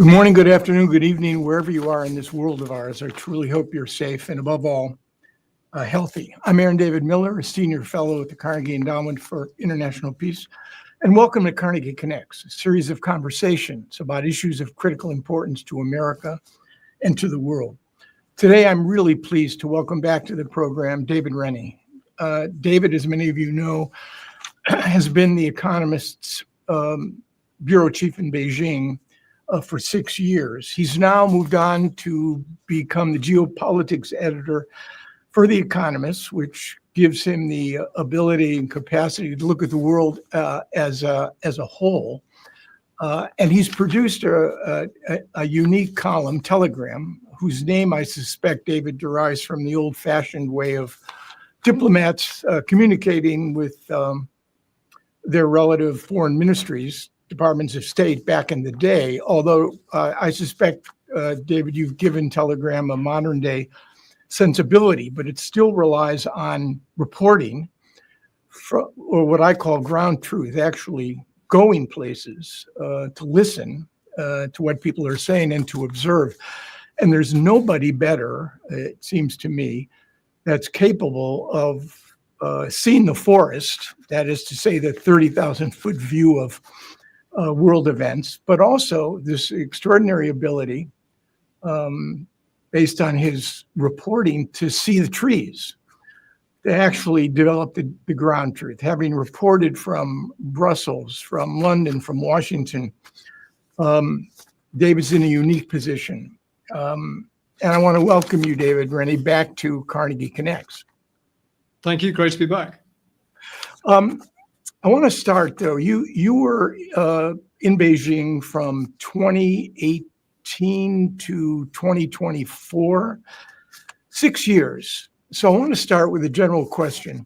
Good morning, good afternoon, good evening, wherever you are in this world of ours. I truly hope you're safe and above all, healthy. I'm Aaron David Miller, a senior fellow at the Carnegie Endowment for International Peace, and welcome to Carnegie Connects, a series of conversations about issues of critical importance to America and to the world. Today, I'm really pleased to welcome back to the program David Rennie. David, as many of you know, has been the Economist's bureau chief in Beijing for 6 years. He's now moved on to become the geopolitics editor for The Economist, which gives him the ability and capacity to look at the world as a whole. And he's produced a unique column, Telegram, whose name I suspect, David, derives from the old-fashioned way of diplomats communicating with their relative foreign ministries, departments of state back in the day, although I suspect, David, you've given Telegram a modern day sensibility, but it still relies on reporting or what I call ground truth, actually going places to listen to what people are saying and to observe. And there's nobody better, it seems to me, that's capable of seeing the forest, that is to say the 30,000-foot view of world events, but also this extraordinary ability, based on his reporting, to see the trees, to actually develop the ground truth. Having reported from Brussels, from London, from Washington, David's in a unique position. And I want to welcome you, David Rennie, back to Carnegie Connects. Thank you. Great to be back. I want to start, though. You were in Beijing from 2018 to 2024, 6 years. So I want to start with a general question.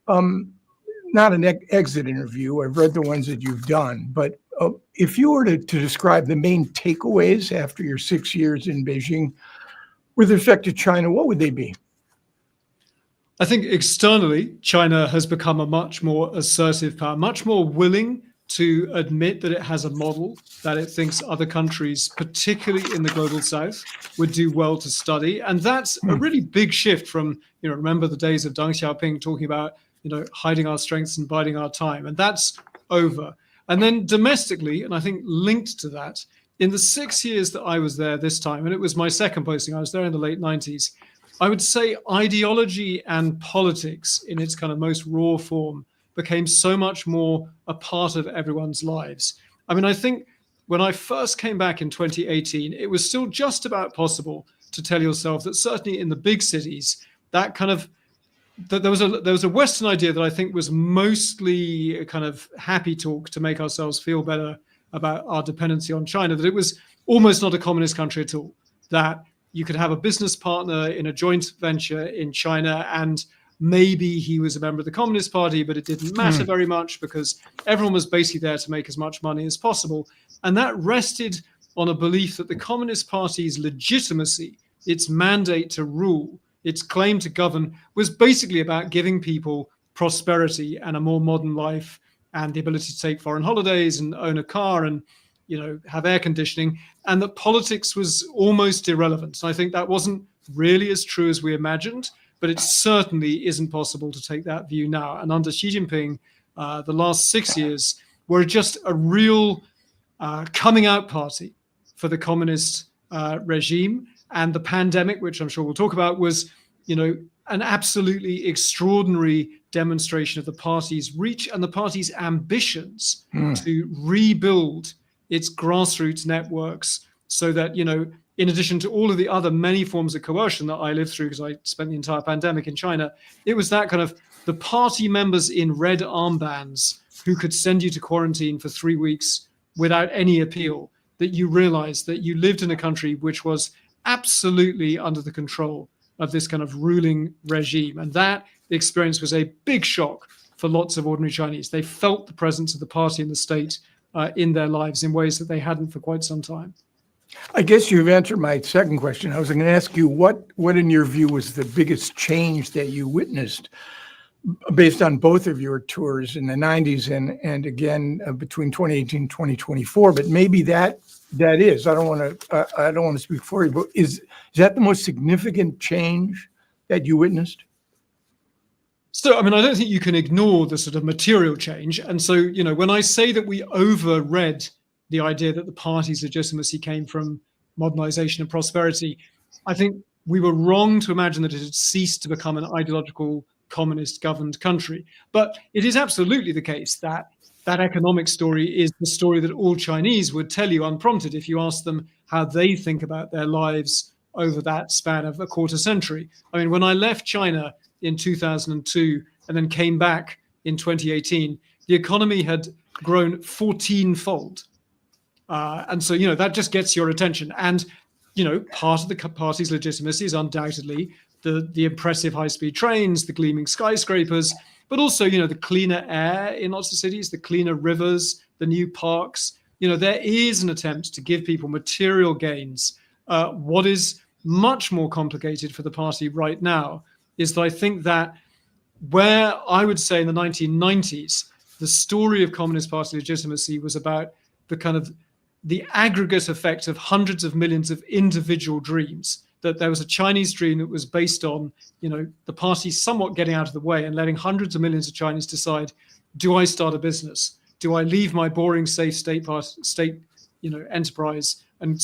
Not an exit interview. I've read the ones that you've done. But if you were to describe the main takeaways after your 6 years in Beijing with respect to China, what would they be? I think externally, China has become a much more assertive power, much more willing to admit that it has a model that it thinks other countries, particularly in the global south, would do well to study. And that's a really big shift from, remember the days of Deng Xiaoping talking about, hiding our strengths and biding our time. And that's over. And then domestically, and I think linked to that, in the 6 years that I was there this time, and it was my second posting, I was there in the late 90s, I would say ideology and politics in its kind of most raw form became so much more a part of everyone's lives. I mean, I think when I first came back in 2018, it was still just about possible to tell yourself that certainly in the big cities, that kind of, that there was a Western idea that I think was mostly a kind of happy talk to make ourselves feel better about our dependency on China, that it was almost not a communist country at all, that you could have a business partner in a joint venture in China, and maybe he was a member of the Communist Party, but it didn't matter very much because everyone was basically there to make as much money as possible. And that rested on a belief that the Communist Party's legitimacy, its mandate to rule, its claim to govern, was basically about giving people prosperity and a more modern life and the ability to take foreign holidays and own a car and have air conditioning, and that politics was almost irrelevant. And I think that wasn't really as true as we imagined, but it certainly isn't possible to take that view now. And under Xi Jinping, the last 6 years were just a real coming out party for the communist regime. And the pandemic, which I'm sure we'll talk about, was, an absolutely extraordinary demonstration of the party's reach and the party's ambitions to rebuild its grassroots networks so that, in addition to all of the other many forms of coercion that I lived through, because I spent the entire pandemic in China, it was that kind of the party members in red armbands who could send you to quarantine for 3 weeks without any appeal, that you realized that you lived in a country which was absolutely under the control of this kind of ruling regime. And that experience was a big shock for lots of ordinary Chinese. They felt the presence of the party and the state in their lives in ways that they hadn't for quite some time. I guess you've answered my second question. I was going to ask you what in your view was the biggest change that you witnessed based on both of your tours in the 90s and again between 2018 and 2024. But maybe that is, I don't want to speak for you, but is that the most significant change that you witnessed? So, I mean, I don't think you can ignore the sort of material change. And so, when I say that we overread the idea that the party's legitimacy came from modernization and prosperity, I think we were wrong to imagine that it had ceased to become an ideological communist governed country. But it is absolutely the case that that economic story is the story that all Chinese would tell you unprompted if you ask them how they think about their lives over that span of a quarter century. I mean, when I left China in 2002 and then came back in 2018, the economy had grown 14-fold. And so, that just gets your attention. And, part of the party's legitimacy is undoubtedly the impressive high-speed trains, the gleaming skyscrapers, but also, the cleaner air in lots of cities, the cleaner rivers, the new parks. There is an attempt to give people material gains. What is much more complicated for the party right now is that I think that where I would say in the 1990s, the story of Communist Party legitimacy was about the aggregate effect of hundreds of millions of individual dreams, that there was a Chinese dream that was based on, the party somewhat getting out of the way and letting hundreds of millions of Chinese decide, do I start a business? Do I leave my boring, safe state enterprise and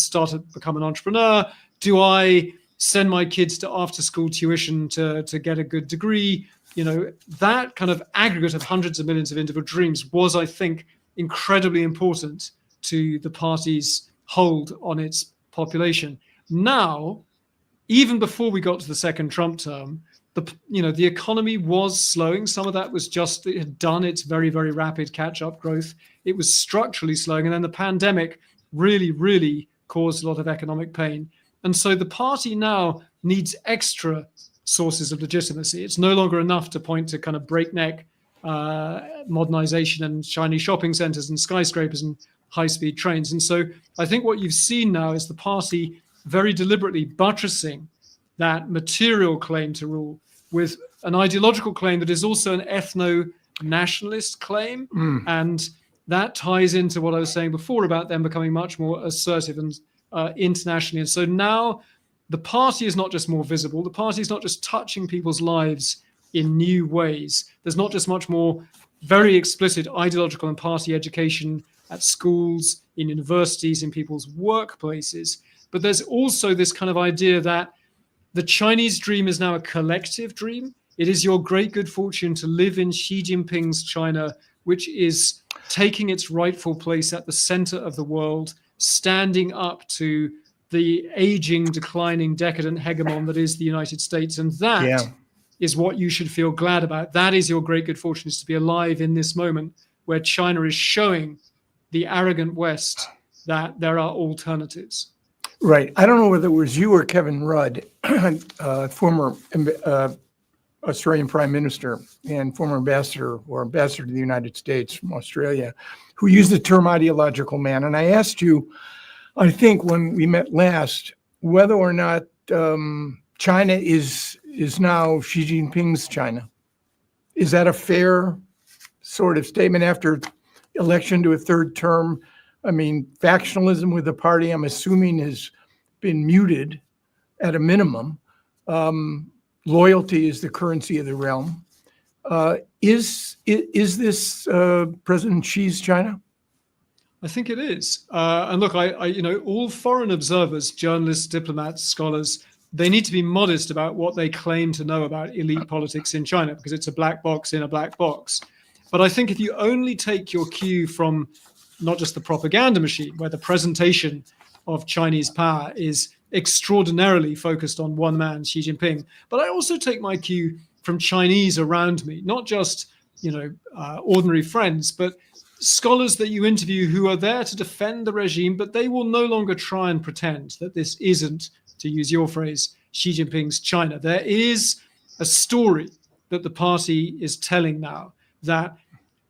become an entrepreneur? Do I send my kids to after-school tuition to get a good degree? That kind of aggregate of hundreds of millions of individual dreams was, I think, incredibly important to the party's hold on its population. Now, even before we got to the second Trump term, the economy was slowing. Some of that was just it had done its very, very rapid catch-up growth. It was structurally slowing, and then the pandemic really, really caused a lot of economic pain. And so the party now needs extra sources of legitimacy. It's no longer enough to point to kind of breakneck modernization and shiny shopping centers and skyscrapers and high-speed trains. And so I think what you've seen now is the party very deliberately buttressing that material claim to rule with an ideological claim that is also an ethno-nationalist claim. And that ties into what I was saying before about them becoming much more assertive and internationally. And so now the party is not just more visible. The party is not just touching people's lives in new ways. There's not just much more very explicit ideological and party education at schools, in universities, in people's workplaces. But there's also this kind of idea that the Chinese dream is now a collective dream. It is your great good fortune to live in Xi Jinping's China, which is taking its rightful place at the center of the world, standing up to the aging, declining, decadent hegemon that is the United States. And that is what you should feel glad about. That is your great good fortune, is to be alive in this moment where China is showing the arrogant West that there are alternatives. Right. I don't know whether it was you or Kevin Rudd, former Australian Prime Minister and former ambassador to the United States from Australia, who used the term ideological man. And I asked you, I think when we met last, whether or not China is now Xi Jinping's China. Is that a fair sort of statement after election to a third term? I mean, factionalism with the party, I'm assuming, has been muted at a minimum. Loyalty is the currency of the realm. Is this President Xi's China? I think it is. And look, all foreign observers, journalists, diplomats, scholars, they need to be modest about what they claim to know about elite politics in China, because it's a black box in a black box. But I think if you only take your cue from not just the propaganda machine, where the presentation of Chinese power is extraordinarily focused on one man, Xi Jinping, but I also take my cue from Chinese around me, not just ordinary friends, but scholars that you interview who are there to defend the regime, but they will no longer try and pretend that this isn't, to use your phrase, Xi Jinping's China. There is a story that the party is telling now, that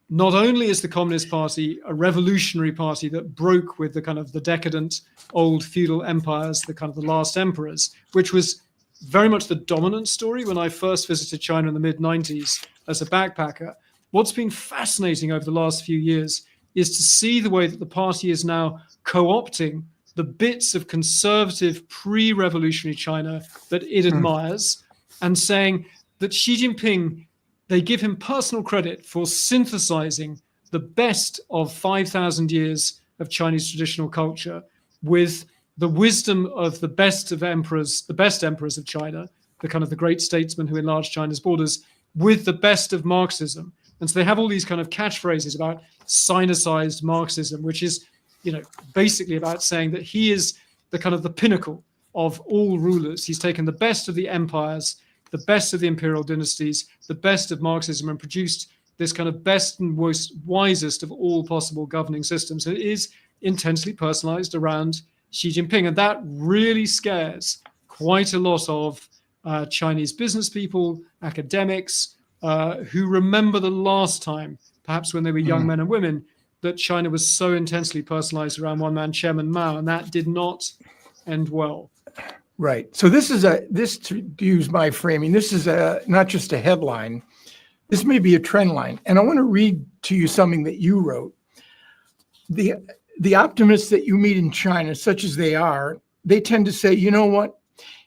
not only is the Communist Party a revolutionary party that broke with the kind of the decadent old feudal empires, the kind of the last emperors, which was very much the dominant story. When I first visited China in the mid-90s as a backpacker, what's been fascinating over the last few years is to see the way that the party is now co-opting the bits of conservative pre-revolutionary China that it admires and saying that Xi Jinping, they give him personal credit for synthesizing the best of 5,000 years of Chinese traditional culture with the wisdom of the best emperors of China, the kind of the great statesmen who enlarged China's borders, with the best of Marxism. And so they have all these kind of catchphrases about sinicized Marxism, which is, basically about saying that he is the kind of the pinnacle of all rulers. He's taken the best of the empires, the best of the imperial dynasties, the best of Marxism, and produced this kind of best and wisest of all possible governing systems. And it is intensely personalized around Xi Jinping. And that really scares quite a lot of Chinese business people, academics, who remember the last time, perhaps when they were young men and women, that China was so intensely personalized around one-man Chairman Mao, and that did not end well. Right. So this is to use my framing, this is not just a headline. This may be a trend line. And I want to read to you something that you wrote. The optimists that you meet in China, such as they are, they tend to say, you know what?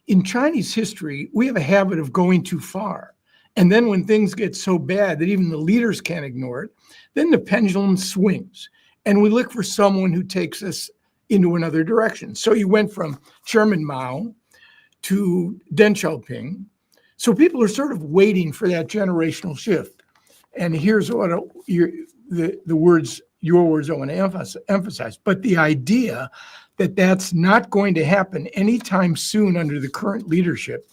In Chinese history, we have a habit of going too far. And then when things get so bad that even the leaders can't ignore it, then the pendulum swings. And we look for someone who takes us into another direction. So you went from Chairman Mao to Deng Xiaoping. So people are sort of waiting for that generational shift. And here's what your words I want to emphasize. But the idea that that's not going to happen anytime soon under the current leadership,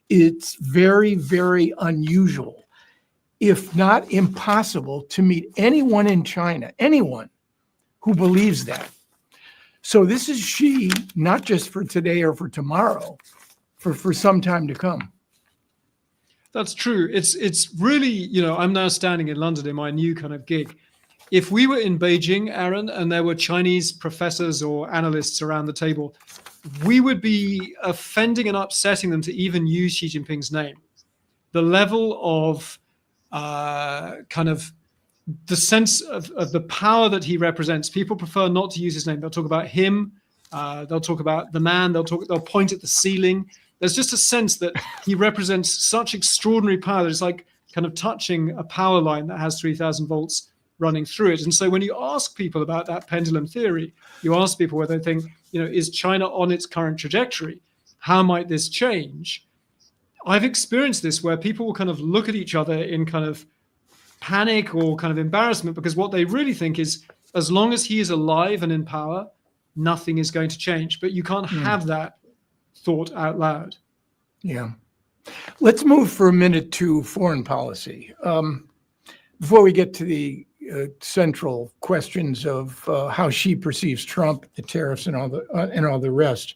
it's very, very unusual, if not impossible, to meet anyone in China, anyone who believes that. So this is Xi, not just for today or for tomorrow, for some time to come. That's true. It's really, I'm now standing in London in my new kind of gig. If we were in Beijing, Aaron, and there were Chinese professors or analysts around the table, we would be offending and upsetting them to even use Xi Jinping's name. The level of kind of the sense of the power that he represents, people prefer not to use his name. They'll talk about him. They'll talk about the man. They'll point at the ceiling. There's just a sense that he represents such extraordinary power that it's like kind of touching a power line that has 3,000 volts running through it. And so when you ask people about that pendulum theory, you ask people whether they think, is China on its current trajectory? How might this change? I've experienced this where people will kind of look at each other in kind of panic or kind of embarrassment, because what they really think is, as long as he is alive and in power, nothing is going to change. But you can't have that thought out loud. Yeah. Let's move for a minute to foreign policy. Before we get to the central questions of how she perceives Trump, the tariffs, and all the rest,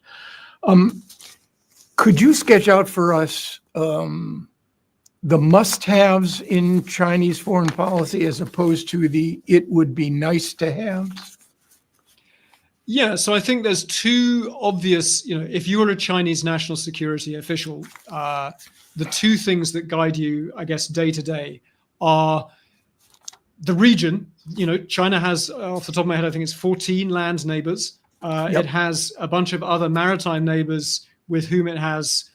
could you sketch out for us the must-haves in Chinese foreign policy as opposed to the it would be nice to have? Yeah, so I think there's two obvious, if you were a Chinese national security official, the two things that guide you, I guess, day to day are the region. China has, off the top of my head, I think it's 14 land neighbors. It has a bunch of other maritime neighbors with whom it has,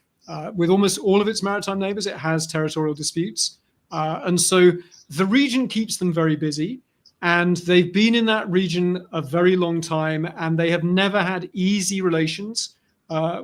with almost all of its maritime neighbors, it has territorial disputes. And so the region keeps them very busy. And they've been in that region a very long time, and they have never had easy relations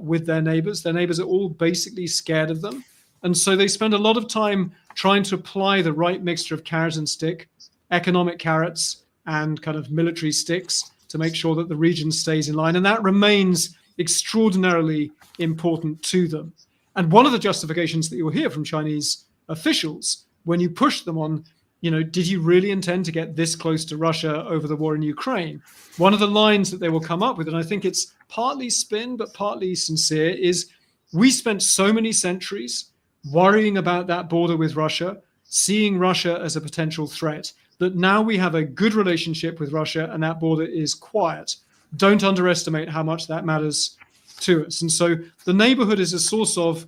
with their neighbors. Their neighbors are all basically scared of them. And so they spend a lot of time trying to apply the right mixture of carrot and stick, economic carrots and kind of military sticks, to make sure that the region stays in line. And that remains extraordinarily important to them. And one of the justifications that you'll hear from Chinese officials when you push them on, did you really intend to get this close to Russia over the war in Ukraine? One of the lines that they will come up with, and I think it's partly spin but partly sincere, is we spent so many centuries worrying about that border with Russia, seeing Russia as a potential threat, that now we have a good relationship with Russia and that border is quiet. Don't underestimate how much that matters to us. And so the neighborhood is a source of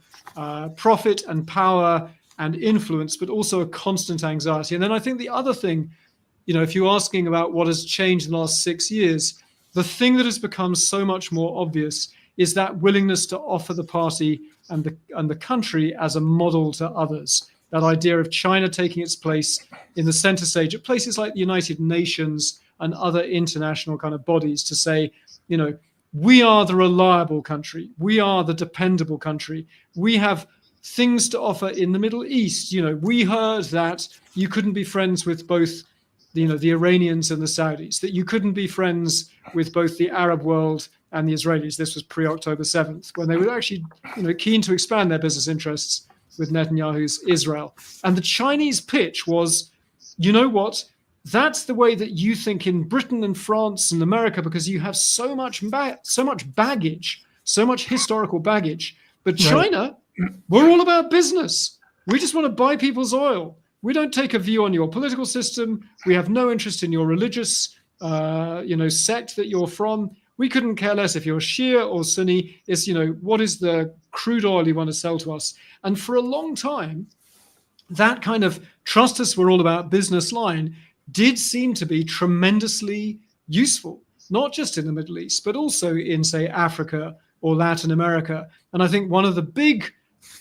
profit and power and influence, but also a constant anxiety. And then I think the other thing, if you're asking about what has changed in the last 6 years, the thing that has become so much more obvious is that willingness to offer the party and the country as a model to others. That idea of China taking its place in the center stage at places like the United Nations and other international kind of bodies to say, we are the reliable country. We are the dependable country. We have things to offer in the Middle East. We heard that you couldn't be friends with both the Iranians and the Saudis, that you couldn't be friends with both the Arab world and the Israelis. This was pre-October 7th, when they were actually keen to expand their business interests with Netanyahu's Israel. And the Chinese pitch was, you know what? That's the way that you think in Britain and France and America, because you have so much baggage, so much historical baggage. But China, we're all about business. We just want to buy people's oil. We don't take a view on your political system. We have no interest in your religious, sect that you're from. We couldn't care less if you're Shia or Sunni. It's, what is the crude oil you want to sell to us? And for a long time, that kind of trust us, we're all about business line did seem to be tremendously useful, not just in the Middle East, but also in, say, Africa or Latin America. And I think one of the big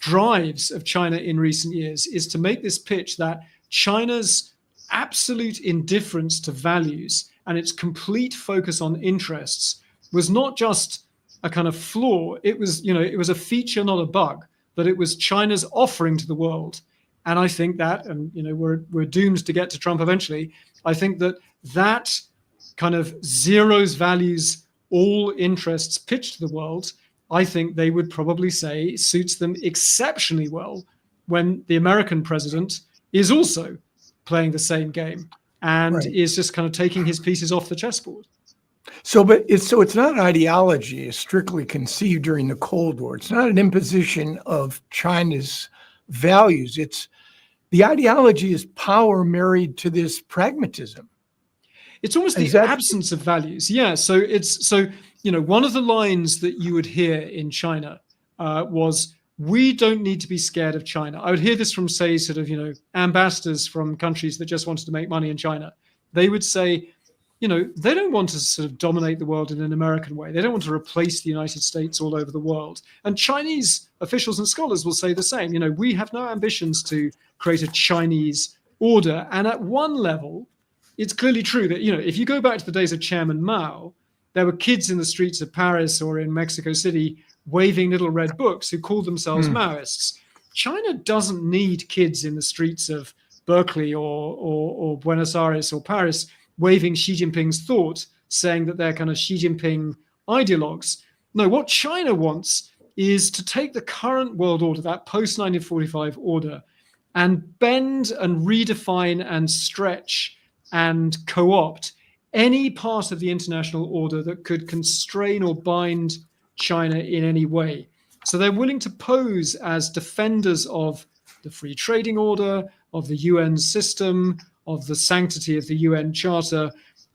drives of China in recent years is to make this pitch that China's absolute indifference to values and its complete focus on interests was not just a kind of flaw. It was, it was a feature, not a bug, that it was China's offering to the world. And I think that, and we're doomed to get to Trump eventually. I think that kind of zeros values all interests pitch to the world, I think they would probably say suits them exceptionally well when the American president is also playing the same game and is just kind of taking his pieces off the chessboard. So it's not an ideology as strictly conceived during the Cold War. It's not an imposition of China's values. The ideology is power married to this pragmatism. It's almost the absence of values. Yeah. So one of the lines that you would hear in China was, we don't need to be scared of China. I would hear this from, say, sort of, ambassadors from countries that just wanted to make money in China. They would say, they don't want to sort of dominate the world in an American way. They don't want to replace the United States all over the world. And Chinese officials and scholars will say the same. We have no ambitions to create a Chinese order. And at one level, it's clearly true that, if you go back to the days of Chairman Mao, there were kids in the streets of Paris or in Mexico City waving little red books who called themselves Maoists. China doesn't need kids in the streets of Berkeley or Buenos Aires or Paris waving Xi Jinping's thought, saying that they're kind of Xi Jinping ideologues. No, what China wants is to take the current world order, that post-1945 order, and bend and redefine and stretch and co-opt any part of the international order that could constrain or bind China in any way. So they're willing to pose as defenders of the free trading order, of the UN system, of the sanctity of the UN Charter.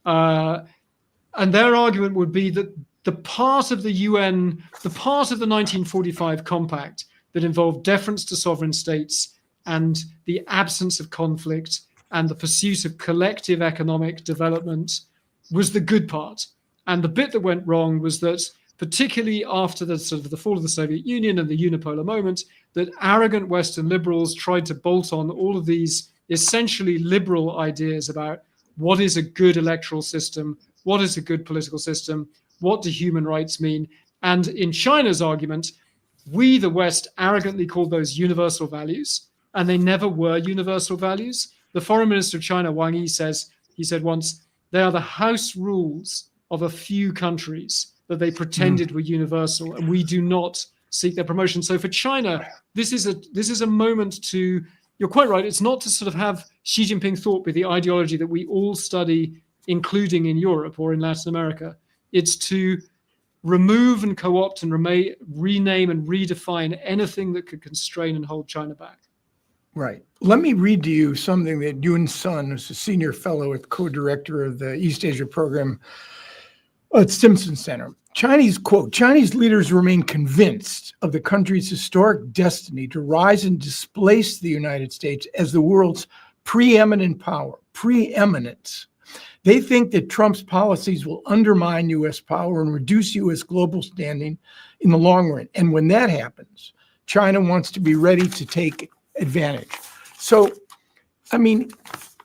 And their argument would be that the part of the UN, the part of the 1945 Compact that involved deference to sovereign states and the absence of conflict and the pursuit of collective economic development was the good part. And the bit that went wrong was that, particularly after the sort of the fall of the Soviet Union and the unipolar moment, that arrogant Western liberals tried to bolt on all of these essentially liberal ideas about what is a good electoral system, what is a good political system, what do human rights mean. And in China's argument, we, the West, arrogantly called those universal values, and they never were universal values. The foreign minister of China, Wang Yi, said once, they are the house rules of a few countries that they pretended were universal, and we do not seek their promotion. So for China, this is a moment to, you're quite right, it's not to sort of have Xi Jinping thought be the ideology that we all study, including in Europe or in Latin America. It's to remove and co-opt and rename and redefine anything that could constrain and hold China back. Right. Let me read to you something that Yun Sun, who's a senior fellow with co-director of the East Asia program at Stimson Center. Chinese leaders remain convinced of the country's historic destiny to rise and displace the United States as the world's preeminent power. Preeminence. They think that Trump's policies will undermine U.S. power and reduce U.S. global standing in the long run. And when that happens, China wants to be ready to take advantage. So, I mean,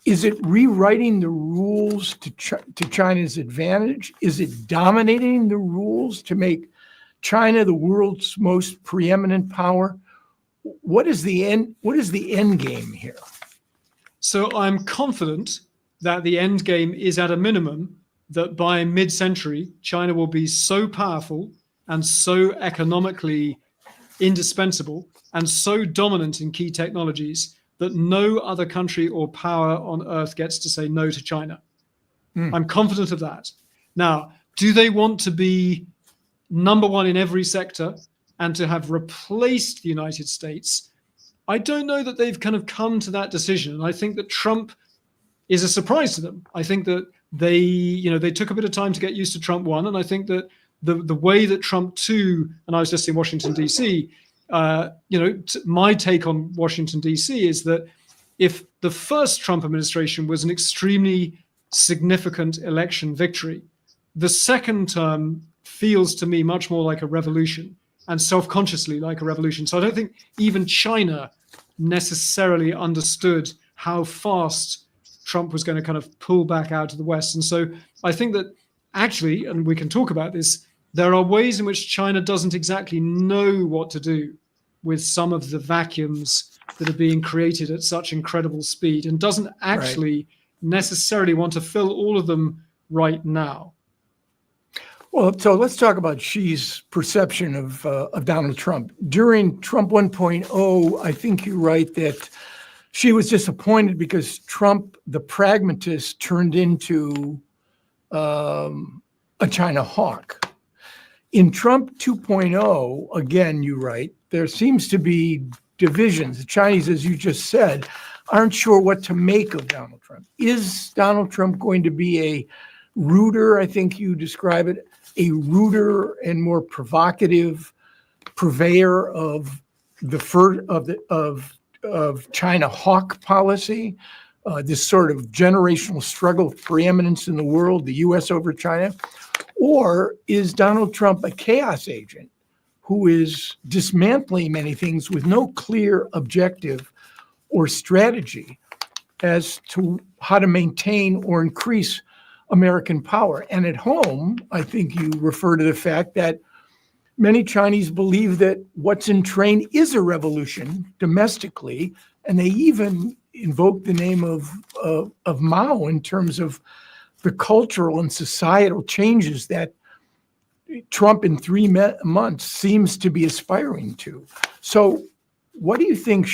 is it rewriting the rules to China's advantage? Is it dominating the rules to make China the world's most preeminent power? What is the end game here? So I'm confident that the end game is at a minimum that by mid-century, China will be so powerful and so economically indispensable and so dominant in key technologies that no other country or power on earth gets to say no to China. I'm confident of that. Now, do they want to be number one in every sector and to have replaced the United States? I don't know that they've kind of come to that decision. And I think that Trump is a surprise to them. I think that they took a bit of time to get used to Trump 1. And I think that the way that Trump 2, and I was just in Washington, D.C., my take on Washington, D.C. is that if the first Trump administration was an extremely significant election victory, the second term feels to me much more like a revolution and self-consciously like a revolution. So I don't think even China necessarily understood how fast Trump was going to kind of pull back out of the West. And so I think that actually, and we can talk about this, there are ways in which China doesn't exactly know what to do with some of the vacuums that are being created at such incredible speed and doesn't actually necessarily want to fill all of them right now. Well, so let's talk about Xi's perception of Donald Trump. During Trump 1.0, I think you write that Xi was disappointed because Trump, the pragmatist, turned into a China hawk. In Trump 2.0, again, you write, there seems to be divisions. The Chinese, as you just said, aren't sure what to make of Donald Trump. Is Donald Trump going to be a ruder, I think you describe it, a ruder and more provocative purveyor of China hawk policy, this sort of generational struggle of preeminence in the world, the U.S. over China? Or is Donald Trump a chaos agent who is dismantling many things with no clear objective or strategy as to how to maintain or increase American power? And at home, I think you refer to the fact that many Chinese believe that what's in train is a revolution domestically, and they even invoke the name of Mao in terms of the cultural and societal changes that Trump in 3 months seems to be aspiring to. So what do you think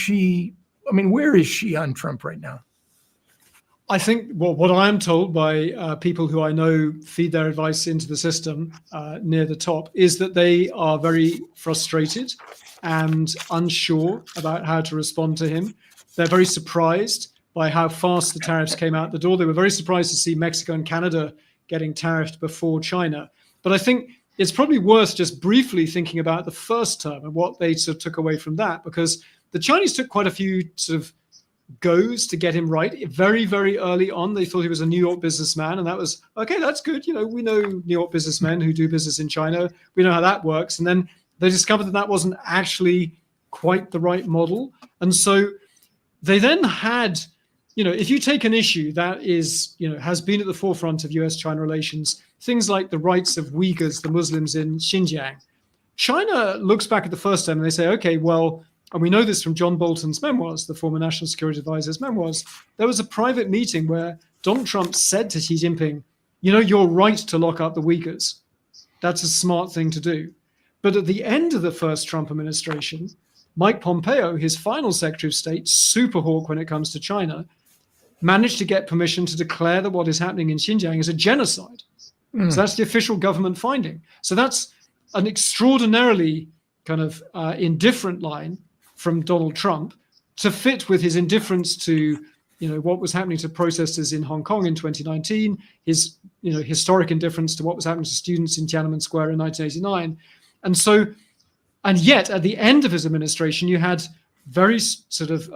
where is Xi on Trump right now? I think what I am told by people who I know feed their advice into the system near the top is that they are very frustrated and unsure about how to respond to him. They're very surprised by how fast the tariffs came out the door. They were very surprised to see Mexico and Canada getting tariffed before China. But I think it's probably worth just briefly thinking about the first term and what they sort of took away from that, because the Chinese took quite a few sort of goes to get him right. Very, very early on, they thought he was a New York businessman, and that was, okay, that's good. We know New York businessmen who do business in China. We know how that works. And then they discovered that wasn't actually quite the right model. And so they then had, if you take an issue that is, has been at the forefront of US-China relations, things like the rights of Uyghurs, the Muslims in Xinjiang, China looks back at the first term and they say, okay, well, and we know this from John Bolton's memoirs, the former National Security Advisor's memoirs, there was a private meeting where Donald Trump said to Xi Jinping, you're right to lock up the Uyghurs. That's a smart thing to do. But at the end of the first Trump administration, Mike Pompeo, his final Secretary of State, super hawk when it comes to China, managed to get permission to declare that what is happening in Xinjiang is a genocide. So that's the official government finding. So that's an extraordinarily kind of indifferent line from Donald Trump to fit with his indifference to, what was happening to protesters in Hong Kong in 2019, his historic indifference to what was happening to students in Tiananmen Square in 1989. And yet at the end of his administration, you had very sort of,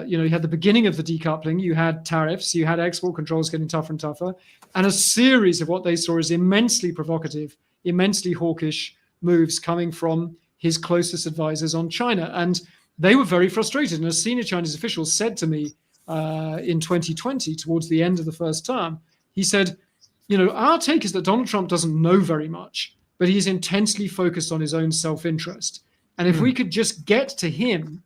you had the beginning of the decoupling, you had tariffs, you had export controls getting tougher and tougher, and a series of what they saw as immensely provocative, immensely hawkish moves coming from his closest advisors on China. And they were very frustrated. And a senior Chinese official said to me in 2020, towards the end of the first term, he said, our take is that Donald Trump doesn't know very much, but he's intensely focused on his own self-interest. And if we could just get to him,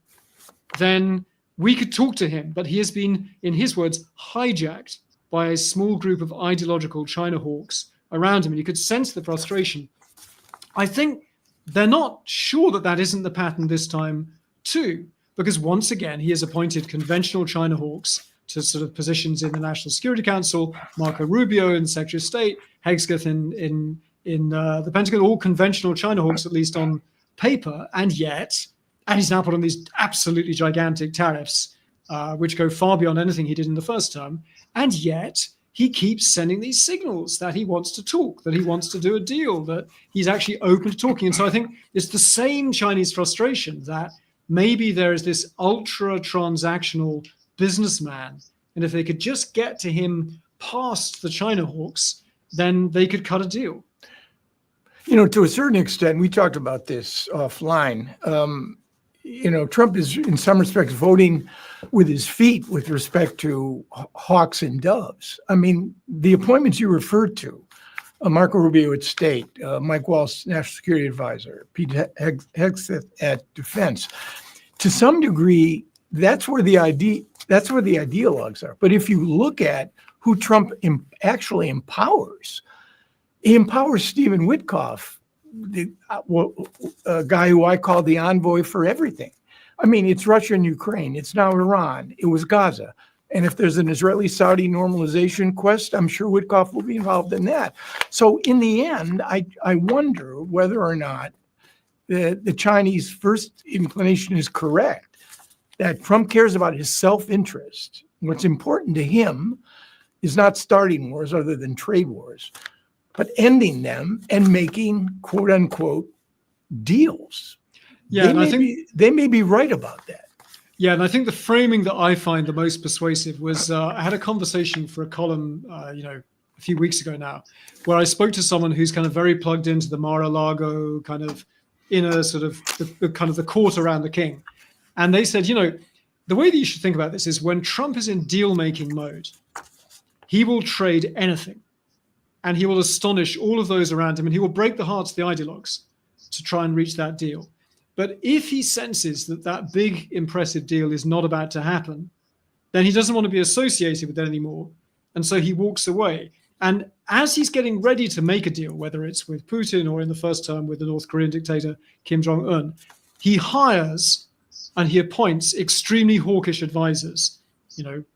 then we could talk to him. But he has been, in his words, hijacked by a small group of ideological China hawks around him. And you could sense the frustration. I think they're not sure that that isn't the pattern this time too, because once again, he has appointed conventional China hawks to sort of positions in the National Security Council, Marco Rubio in Secretary of State, Hegseth in the Pentagon, all conventional China hawks, at least on paper. And he's now put on these absolutely gigantic tariffs, which go far beyond anything he did in the first term. And yet he keeps sending these signals that he wants to talk, that he wants to do a deal, that he's actually open to talking. And so I think it's the same Chinese frustration that maybe there is this ultra transactional businessman, and if they could just get to him past the China hawks, then they could cut a deal. To a certain extent, we talked about this offline. Trump is in some respects voting with his feet with respect to hawks and doves. I mean, the appointments you referred to, Marco Rubio at State, Mike Waltz, National Security Advisor, Pete Hegseth at Defense, to some degree, that's where the ideologues are. But if you look at who Trump actually empowers, he empowers Stephen Witkoff, a guy who I call the envoy for everything. I mean, it's Russia and Ukraine. It's now Iran. It was Gaza. And if there's an Israeli-Saudi normalization quest, I'm sure Witkoff will be involved in that. So in the end, I wonder whether or not the Chinese first inclination is correct, that Trump cares about his self-interest. What's important to him is not starting wars other than trade wars, but ending them and making quote unquote deals. Yeah, they may be right about that. Yeah, and I think the framing that I find the most persuasive was I had a conversation for a column, a few weeks ago now, where I spoke to someone who's kind of very plugged into the Mar-a-Lago kind of inner sort of the court around the king. And they said, the way that you should think about this is when Trump is in deal-making mode, he will trade anything. And he will astonish all of those around him, and he will break the hearts of the ideologues to try and reach that deal. But if he senses that that big, impressive deal is not about to happen, then he doesn't want to be associated with it anymore. And so he walks away. And as he's getting ready to make a deal, whether it's with Putin or in the first term with the North Korean dictator Kim Jong-un, he hires and he appoints extremely hawkish advisors.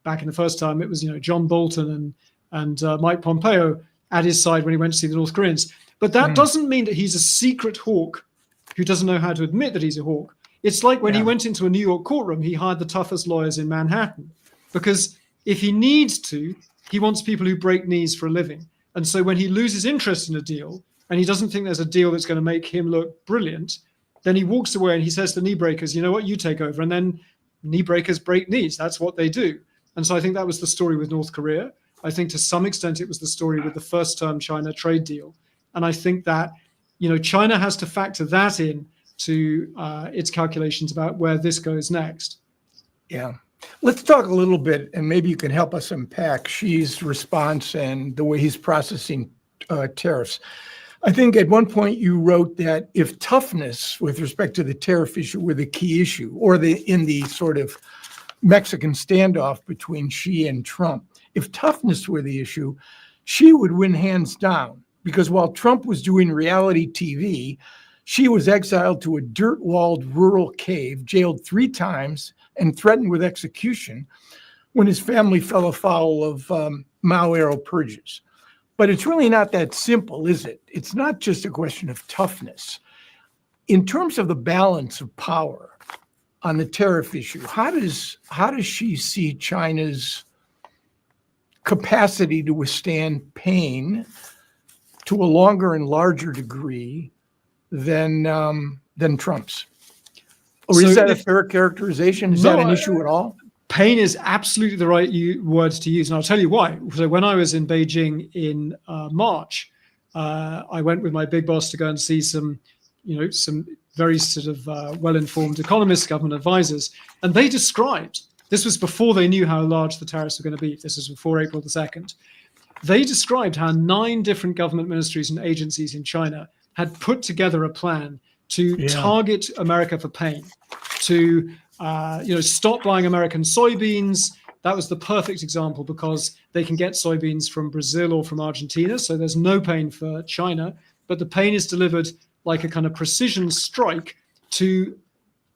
Back in the first time, it was, John Bolton and Mike Pompeo at his side when he went to see the North Koreans. But that doesn't mean that he's a secret hawk who doesn't know how to admit that he's a hawk. It's like when he went into a New York courtroom, he hired the toughest lawyers in Manhattan, because if he needs to, he wants people who break knees for a living. And so when he loses interest in a deal and he doesn't think there's a deal that's going to make him look brilliant, then he walks away and he says to knee breakers, you know what, you take over. And then knee breakers break knees. That's what they do. And so I think that was the story with North Korea. I think to some extent it was the story with the first term China trade deal. And I think that, China has to factor that in to its calculations about where this goes next. Yeah. Let's talk a little bit, and maybe you can help us unpack Xi's response and the way he's processing tariffs. I think at one point you wrote that if toughness with respect to the tariff issue were the key issue, or in the sort of Mexican standoff between Xi and Trump, if toughness were the issue, Xi would win hands down, because while Trump was doing reality TV, Xi was exiled to a dirt-walled rural cave, jailed 3 times, and threatened with execution when his family fell afoul of Mao era purges. But it's really not that simple, is it? It's not just a question of toughness. In terms of the balance of power on the tariff issue, how does Xi see China's capacity to withstand pain to a longer and larger degree than Trump's. Or is that a fair characterization? Is that an issue at all? Pain is absolutely the right words to use, and I'll tell you why. So when I was in Beijing in March, I went with my big boss to go and see some very sort of well-informed economists, government advisors, and they described, this was before they knew how large the tariffs were going to be. This was before April the 2nd. They described how 9 different government ministries and agencies in China had put together a plan to target America for pain, to stop buying American soybeans. That was the perfect example because they can get soybeans from Brazil or from Argentina, so there's no pain for China, but the pain is delivered like a kind of precision strike to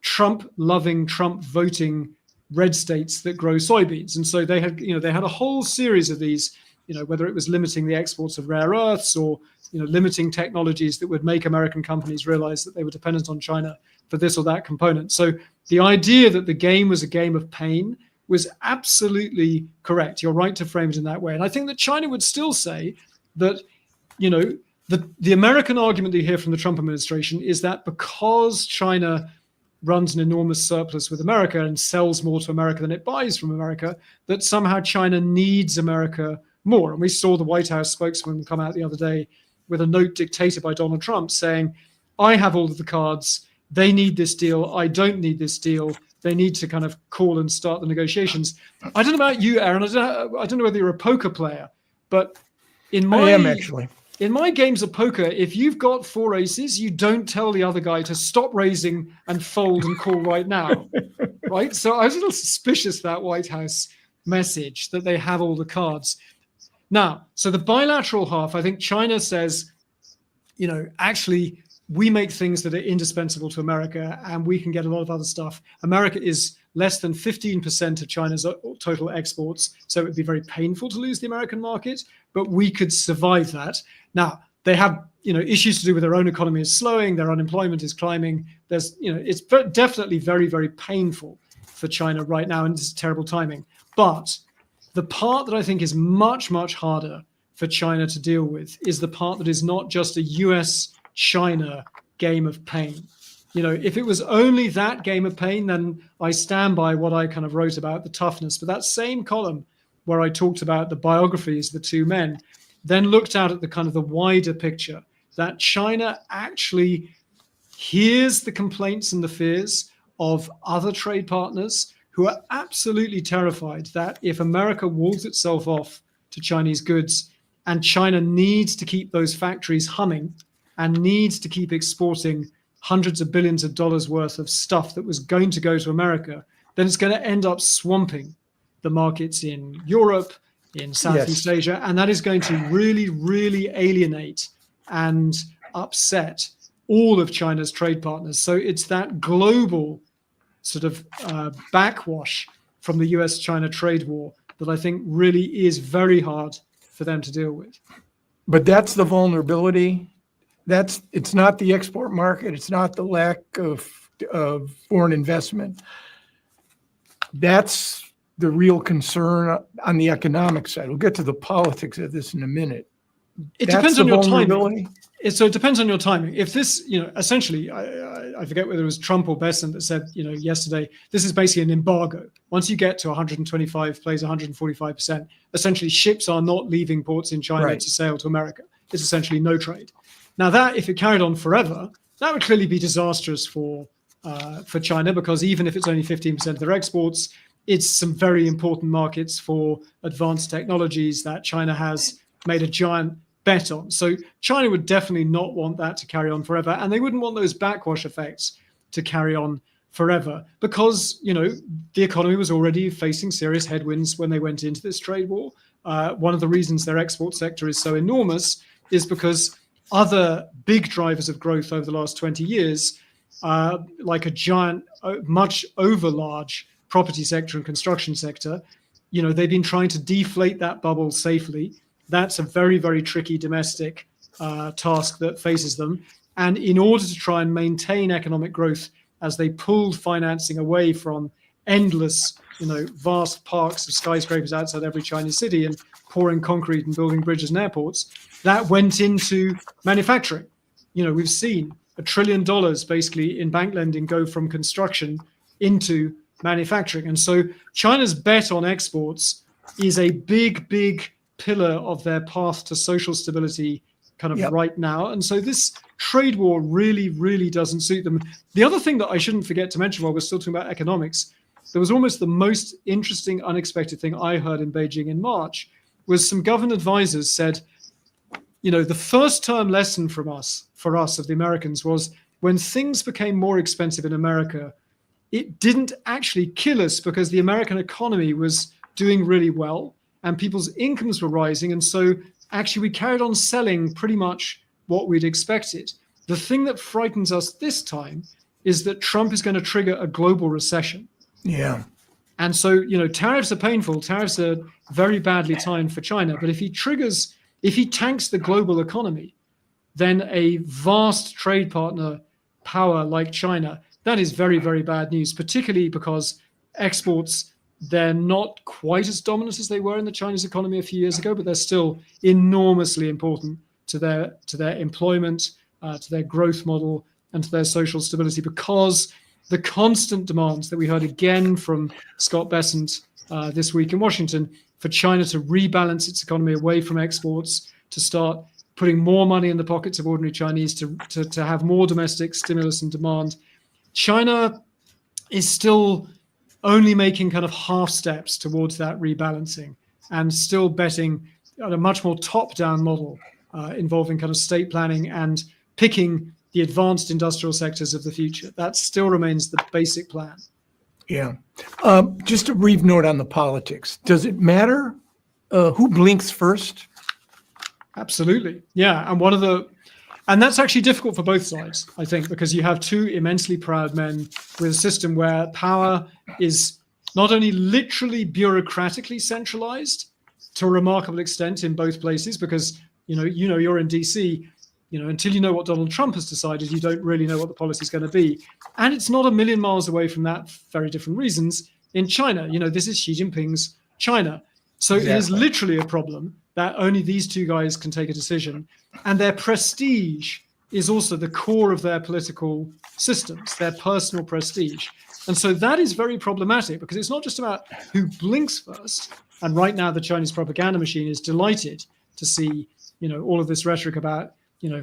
Trump-loving, Trump-voting red states that grow soybeans. And so they had a whole series of these, whether it was limiting the exports of rare earths or limiting technologies that would make American companies realize that they were dependent on China for this or that component. So the idea that the game was a game of pain was absolutely correct. You're right to frame it in that way. And I think that China would still say that, the American argument that you hear from the Trump administration is that because China runs an enormous surplus with America and sells more to America than it buys from America, that somehow China needs America more. And we saw the White House spokesman come out the other day with a note dictated by Donald Trump saying, I have all of the cards. They need this deal. I don't need this deal. They need to kind of call and start the negotiations. I don't know about you, Aaron. I don't know whether you're a poker player, but I am actually. In my games of poker, if you've got 4 aces, you don't tell the other guy to stop raising and fold and call right now, right? So I was a little suspicious of that White House message that they have all the cards. Now, so the bilateral half, I think China says, actually, we make things that are indispensable to America and we can get a lot of other stuff. America is less than 15% of China's total exports, so it would be very painful to lose the American market, but we could survive that. Now, they have issues to do with their own economy is slowing, their unemployment is climbing. There's it's definitely very, very painful for China right now, and it's terrible timing. But the part that I think is much, much harder for China to deal with is the part that is not just a US-China game of pain. If it was only that game of pain, then I stand by what I kind of wrote about the toughness. But that same column where I talked about the biographies of the 2 men, then looked out at the kind of the wider picture that China actually hears the complaints and the fears of other trade partners who are absolutely terrified that if America walls itself off to Chinese goods and China needs to keep those factories humming and needs to keep exporting hundreds of billions of dollars worth of stuff that was going to go to America, then it's going to end up swamping the markets in Europe, in Southeast Asia, and that is going to really, really alienate and upset all of China's trade partners. So it's that global sort of backwash from the US-China trade war that I think really is very hard for them to deal with. But that's the vulnerability. It's not the export market. It's not the lack of foreign investment. That's the real concern on the economic side. We'll get to the politics of this in a minute. It depends on your timing. So it depends on your timing. If this, essentially, I forget whether it was Trump or Besant that said, yesterday, this is basically an embargo. Once you get to 125, plays 145%, essentially ships are not leaving ports in China to sail to America. It's essentially no trade. Now that, if it carried on forever, that would clearly be disastrous for China, because even if it's only 15% of their exports, it's some very important markets for advanced technologies that China has made a giant bet on. So China would definitely not want that to carry on forever. And they wouldn't want those backwash effects to carry on forever because, the economy was already facing serious headwinds when they went into this trade war. One of the reasons their export sector is so enormous is because other big drivers of growth over the last 20 years, like a giant, much over large property sector and construction sector, they've been trying to deflate that bubble safely. That's a very, very tricky domestic task that faces them. And in order to try and maintain economic growth as they pulled financing away from endless, vast parks of skyscrapers outside every Chinese city and pouring concrete and building bridges and airports. That went into manufacturing. We've seen $1 trillion basically in bank lending go from construction into manufacturing. And so China's bet on exports is a big, big pillar of their path to social stability kind of right now. And so this trade war really, really doesn't suit them. The other thing that I shouldn't forget to mention while we're still talking about economics, there was almost the most interesting, unexpected thing I heard in Beijing in March was some government advisors said, the first term lesson for us of the Americans was when things became more expensive in America, it didn't actually kill us because the American economy was doing really well and people's incomes were rising. And so actually we carried on selling pretty much what we'd expected. The thing that frightens us this time is that Trump is going to trigger a global recession. Yeah. And so, tariffs are painful. Tariffs are very badly timed for China. But if he tanks the global economy, then a vast trade partner power like China, that is very, very bad news, particularly because exports, they're not quite as dominant as they were in the Chinese economy a few years ago, but they're still enormously important to their employment, to their growth model, and to their social stability, because the constant demands that we heard again from Scott Bessent this week in Washington for China to rebalance its economy away from exports, to start putting more money in the pockets of ordinary Chinese, to have more domestic stimulus and demand. China is still only making kind of half steps towards that rebalancing and still betting on a much more top-down model involving kind of state planning and picking the advanced industrial sectors of the future. That still remains the basic plan. Yeah. Just a brief note on the politics. Does it matter who blinks first? Absolutely. Yeah. And that's actually difficult for both sides, I think, because you have two immensely proud men with a system where power is not only literally bureaucratically centralized to a remarkable extent in both places, because, you're in DC, until you know what Donald Trump has decided, you don't really know what the policy is going to be. And it's not a million miles away from that, for very different reasons, in China. This is Xi Jinping's China. So It is literally a problem that only these two guys can take a decision. And their prestige is also the core of their political systems, their personal prestige. And so that is very problematic, because it's not just about who blinks first. And right now, the Chinese propaganda machine is delighted to see, all of this rhetoric about,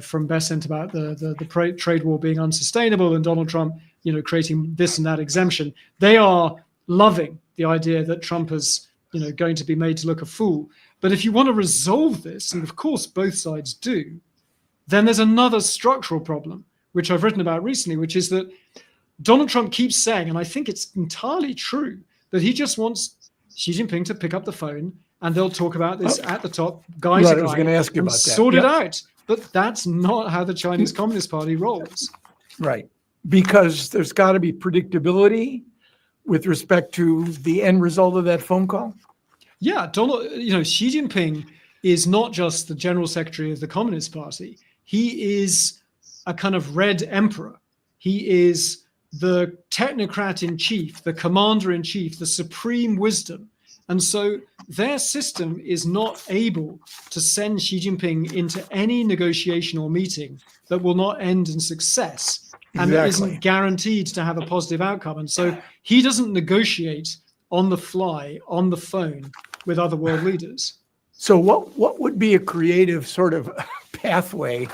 from Bessent about the trade war being unsustainable and Donald Trump, creating this and that exemption. They are loving the idea that Trump is, going to be made to look a fool. But if you want to resolve this, and of course both sides do, then there's another structural problem, which I've written about recently, which is that Donald Trump keeps saying, and I think it's entirely true, that he just wants Xi Jinping to pick up the phone and they'll talk about this at the top, guy to guy, I was going to ask you about that. Sort it out. But that's not how the Chinese Communist Party rolls. Right. Because there's got to be predictability with respect to the end result of that phone call. Yeah, Xi Jinping is not just the general secretary of the Communist Party. He is a kind of red emperor. He is the technocrat in chief, the commander in chief, the supreme wisdom. And so their system is not able to send Xi Jinping into any negotiation or meeting that will not end in success and that isn't guaranteed to have a positive outcome. And so he doesn't negotiate on the fly, on the phone with other world leaders. So what would be a creative sort of pathway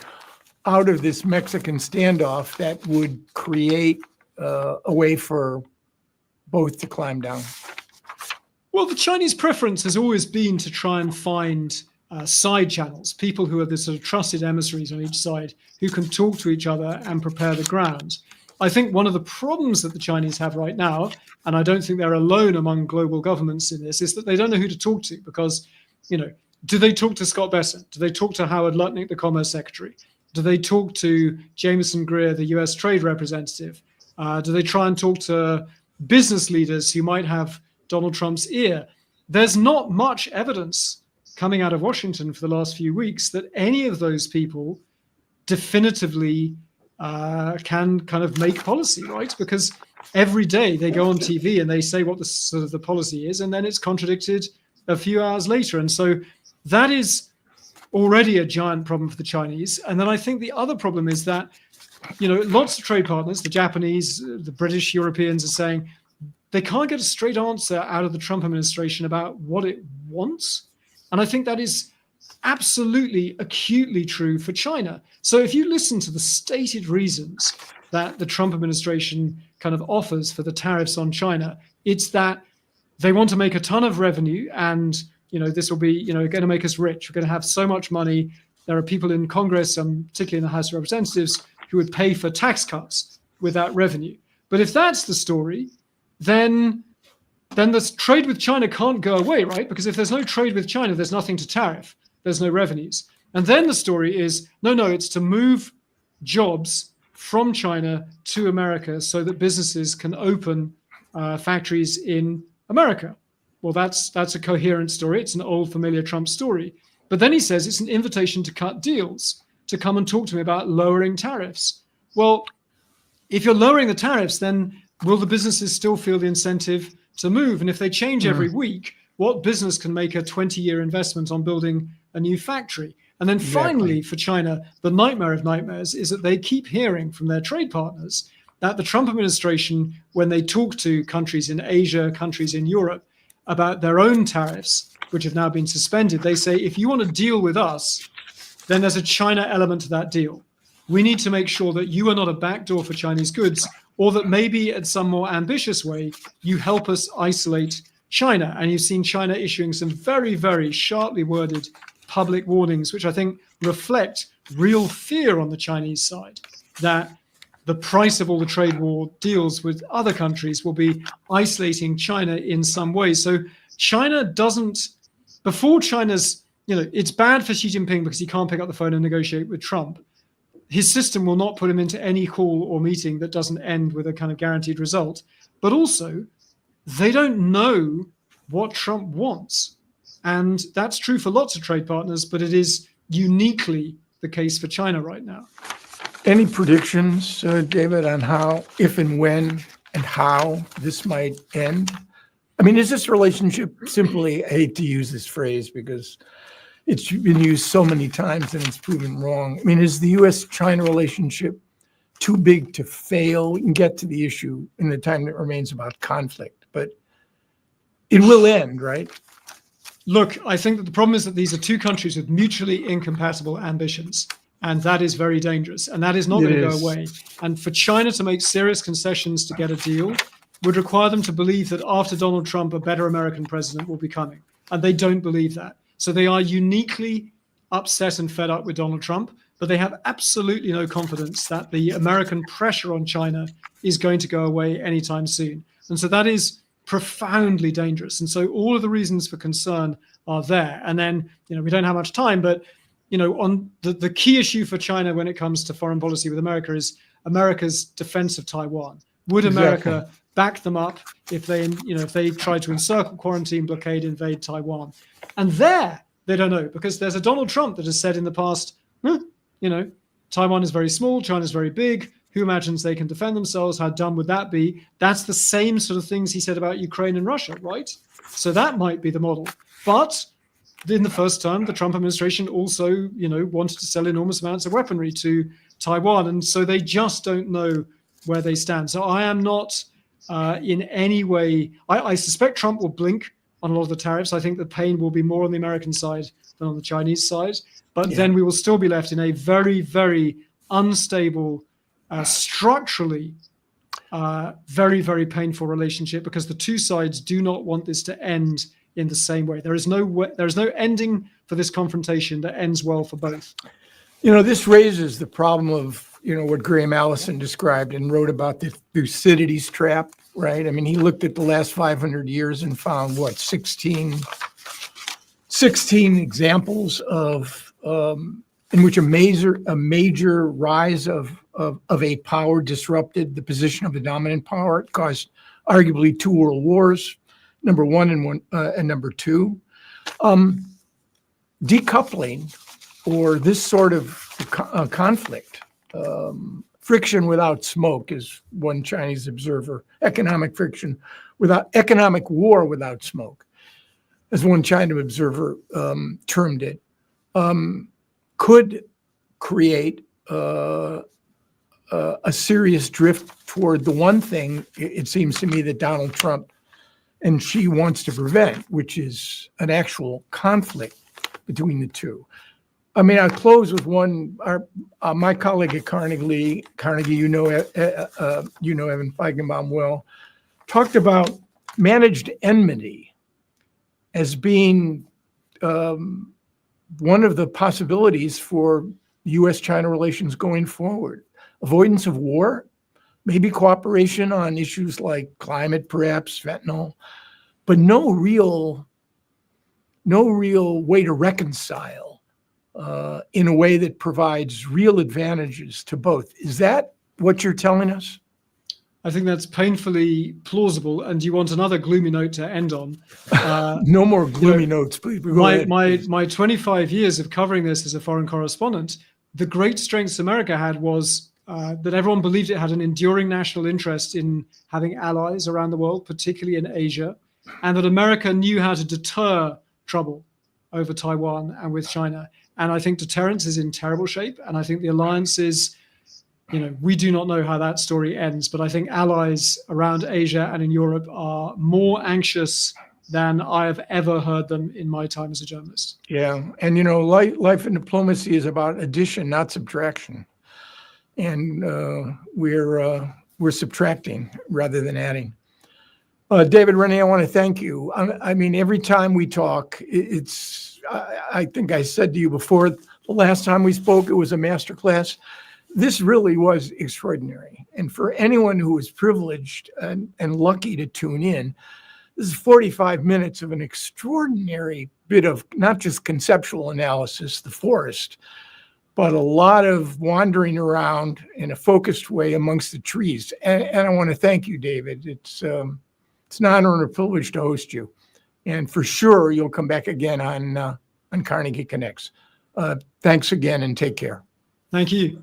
out of this Mexican standoff that would create a way for both to climb down? Well, the Chinese preference has always been to try and find side channels, people who are the sort of trusted emissaries on each side who can talk to each other and prepare the ground. I think one of the problems that the Chinese have right now, and I don't think they're alone among global governments in this, is that they don't know who to talk to because, do they talk to Scott Bessent? Do they talk to Howard Lutnick, the Commerce Secretary? Do they talk to Jameson Greer, the US Trade Representative? Do they try and talk to business leaders who might have Donald Trump's ear? There's not much evidence coming out of Washington for the last few weeks that any of those people definitively can kind of make policy, right? Because every day they go on TV and they say what the sort of the policy is, and then it's contradicted a few hours later. And so that is already a giant problem for the Chinese. And then I think the other problem is that, lots of trade partners, the Japanese, the British, Europeans, are saying they can't get a straight answer out of the Trump administration about what it wants. And I think that is absolutely acutely true for China. So if you listen to the stated reasons that the Trump administration kind of offers for the tariffs on China, it's that they want to make a ton of revenue, and this will be going to make us rich. We're going to have so much money. There are people in Congress, particularly in the House of Representatives, who would pay for tax cuts with that revenue. But if that's the story, then the trade with China can't go away, right? Because if there's no trade with China, there's nothing to tariff. There's no revenues. And then the story is, no, it's to move jobs from China to America so that businesses can open factories in America. Well, that's a coherent story. It's an old, familiar Trump story. But then he says it's an invitation to cut deals, to come and talk to me about lowering tariffs. Well, if you're lowering the tariffs, then will the businesses still feel the incentive to move? And if they change every week, what business can make a 20-year investment on building a new factory? And then finally, for China, the nightmare of nightmares is that they keep hearing from their trade partners that the Trump administration, when they talk to countries in Asia, countries in Europe, about their own tariffs, which have now been suspended, they say, if you want to deal with us, then there's a China element to that deal. We need to make sure that you are not a backdoor for Chinese goods, or that maybe in some more ambitious way, you help us isolate China. And you've seen China issuing some very, very sharply worded public warnings, which I think reflect real fear on the Chinese side, that the price of all the trade war deals with other countries will be isolating China in some way. So China doesn't, before China's, it's bad for Xi Jinping because he can't pick up the phone and negotiate with Trump. His system will not put him into any call or meeting that doesn't end with a kind of guaranteed result. But also, they don't know what Trump wants. And that's true for lots of trade partners, but it is uniquely the case for China right now. Any predictions, David, on how, if and when, and how this might end? I mean, is this relationship simply, I hate to use this phrase because it's been used so many times and it's proven wrong. I mean, is the U.S.-China relationship too big to fail? We can get to the issue in the time that remains about conflict, but it will end, right? Look, I think that the problem is that these are two countries with mutually incompatible ambitions, and that is very dangerous, and that is not going to go away. And for China to make serious concessions to get a deal would require them to believe that after Donald Trump, a better American president will be coming, and they don't believe that. So they are uniquely upset and fed up with Donald Trump, but they have absolutely no confidence that the American pressure on China is going to go away anytime soon. And so that is profoundly dangerous. And so all of the reasons for concern are there. And then, we don't have much time, but, on the key issue for China when it comes to foreign policy with America is America's defense of Taiwan. Would America back them up if they tried to encircle, quarantine, blockade, invade Taiwan? And there, they don't know, because there's a Donald Trump that has said in the past, Taiwan is very small, China's very big. Who imagines they can defend themselves? How dumb would that be? That's the same sort of things he said about Ukraine and Russia, right? So that might be the model. But in the first term, the Trump administration also, wanted to sell enormous amounts of weaponry to Taiwan. And so they just don't know where they stand. So I am not in any way, I suspect Trump will blink on a lot of the tariffs. I think the pain will be more on the American side than on the Chinese side. But then we will still be left in a very, very unstable, structurally very, very painful relationship, because the two sides do not want this to end in the same way. There is no ending for this confrontation that ends well for both. This raises the problem of, what Graham Allison described and wrote about the Thucydides trap, right? I mean, he looked at the last 500 years and found, 16 examples of in which a major rise of a power disrupted the position of the dominant power. It caused arguably 2 world wars, number one and number two. Decoupling, or this sort of conflict, friction without smoke, is one Chinese observer, economic war without smoke. as one China observer termed it, could create a serious drift toward the one thing, it seems to me, that Donald Trump and Xi wants to prevent, which is an actual conflict between the two. I mean, I'll close with one. My colleague at Carnegie, you know Evan Feigenbaum well, talked about managed enmity as being one of the possibilities for U.S.-China relations going forward. Avoidance of war, maybe cooperation on issues like climate, perhaps fentanyl, but no real way to reconcile in a way that provides real advantages to both. Is that what you're telling us? I think that's painfully plausible. And you want another gloomy note to end on? No more gloomy notes, please. My 25 years of covering this as a foreign correspondent, the great strengths America had was that everyone believed it had an enduring national interest in having allies around the world, particularly in Asia, and that America knew how to deter trouble over Taiwan and with China. And I think deterrence is in terrible shape. And I think the alliance is, we do not know how that story ends, but I think allies around Asia and in Europe are more anxious than I have ever heard them in my time as a journalist. Yeah. And, life in diplomacy is about addition, not subtraction. And we're subtracting rather than adding. David, Rennie, I want to thank you. I mean, every time we talk, I think I said to you before, the last time we spoke, it was a masterclass. This really was extraordinary. And for anyone who was privileged and lucky to tune in, this is 45 minutes of an extraordinary bit of not just conceptual analysis, the forest, but a lot of wandering around in a focused way amongst the trees. And I want to thank you, David. It's an honor and a privilege to host you. And for sure, you'll come back again on Carnegie Connects. Thanks again and take care. Thank you.